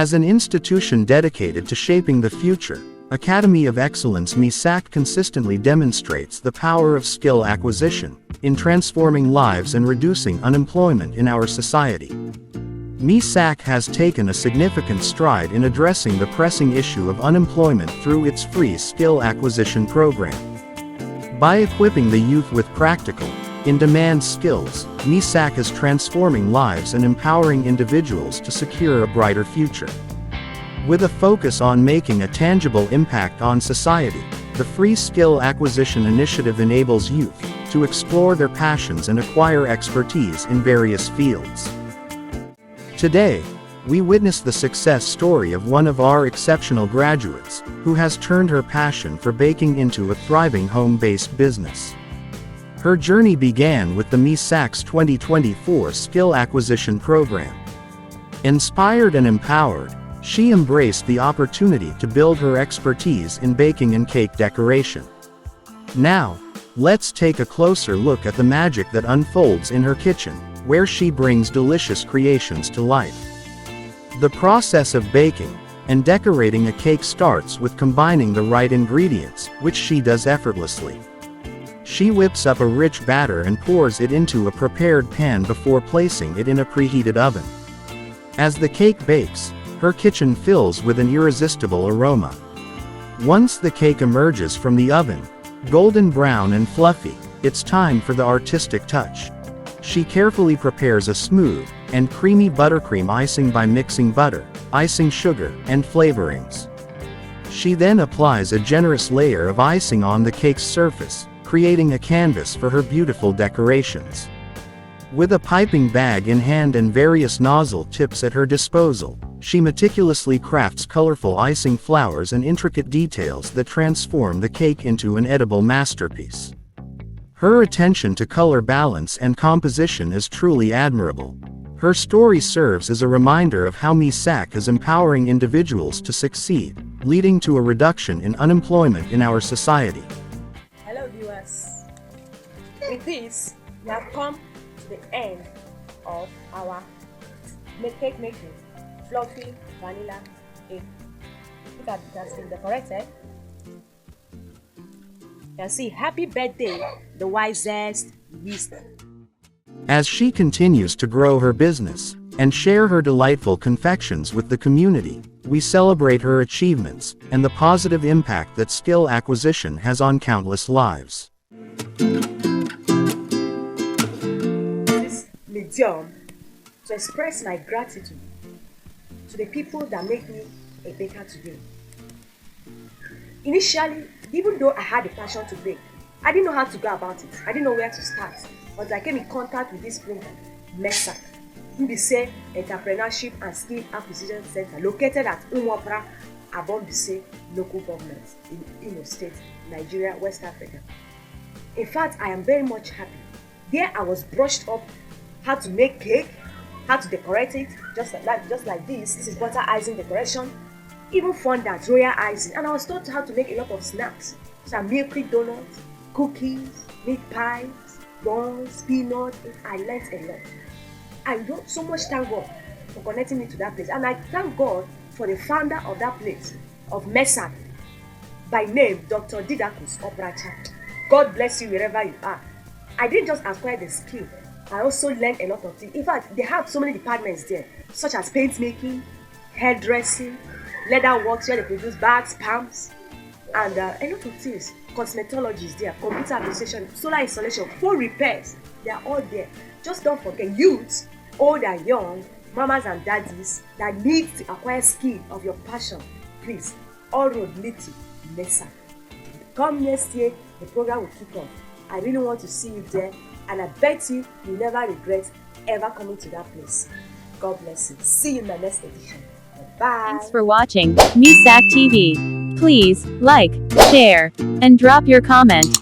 As an institution dedicated to shaping the future, Academy of Excellence MESAC consistently demonstrates the power of skill acquisition in transforming lives and reducing unemployment in our society. MESAC has taken a significant stride in addressing the pressing issue of unemployment through its free skill acquisition program. By equipping the youth with practical, in-demand skills, MESAC is transforming lives and empowering individuals to secure a brighter future. With a focus on making a tangible impact on society, the Free Skill Acquisition Initiative enables youth to explore their passions and acquire expertise in various fields. Today, we witness the success story of one of our exceptional graduates, who has turned her passion for baking into a thriving home-based business. Her journey began with the MESAC's 2024 Skill Acquisition Program. Inspired and empowered, she embraced the opportunity to build her expertise in baking and cake decoration. Now, let's take a closer look at the magic that unfolds in her kitchen, where she brings delicious creations to life. The process of baking and decorating a cake starts with combining the right ingredients, which she does effortlessly. She whips up a rich batter and pours it into a prepared pan before placing it in a preheated oven. As the cake bakes, her kitchen fills with an irresistible aroma. Once the cake emerges from the oven, golden brown and fluffy, it's time for the artistic touch. She carefully prepares a smooth and creamy buttercream icing by mixing butter, icing sugar, and flavorings. She then applies a generous layer of icing on the cake's surface, creating a canvas for her beautiful decorations. With a piping bag in hand and various nozzle tips at her disposal, she meticulously crafts colorful icing flowers and intricate details that transform the cake into an edible masterpiece. Her attention to color balance and composition is truly admirable. Her story serves as a reminder of how MESAC is empowering individuals to succeed, leading to a reduction in unemployment in our society. Hello viewers, with this we have come to the end of our cake making, fluffy vanilla cake. Look at it has been decorated. You can see happy birthday, the wisest wisdom. As she continues to grow her business and share her delightful confections with the community, we celebrate her achievements and the positive impact that skill acquisition has on countless lives. This medium to express my gratitude to the people that make me a baker today. Initially, even though I had a passion to bake, I didn't know how to go about it. I didn't know where to start. But I came in contact with this program, MESAC, Mbise Entrepreneurship and Skill Acquisition Center, located at Umwapra, Abombise local government in Imo State, Nigeria, West Africa. In fact, I am very much happy. There I was brushed up how to make cake, how to decorate it, just like this. This is butter icing decoration, even fondant, royal icing, and I was taught how to make a lot of snacks, such as milky donuts, cookies, meat pies, buns, peanuts. I learned a lot. I don't so much thank God for connecting me to that place, and I thank God for the founder of that place, of MESAC, by name Dr. Didakus Obracha. God bless you wherever you are. I didn't just acquire the skill, I also learned a lot of things. In fact, they have so many departments there, such as paint making, hairdressing, leather works where they produce bags, pumps, and a lot of things. Cosmetology is there, computer application, solar installation, phone repairs. They are all there. Just don't forget, youths, old and young, mamas and daddies that need to acquire skill of your passion. Please, all road lead to MESAC. Come next year, the program will kick off. I really want to see you there, and I bet you'll never regret ever coming to that place. God bless you. See you in the next edition. Bye. Thanks for watching MESAC TV. Please like, share, and drop your comment.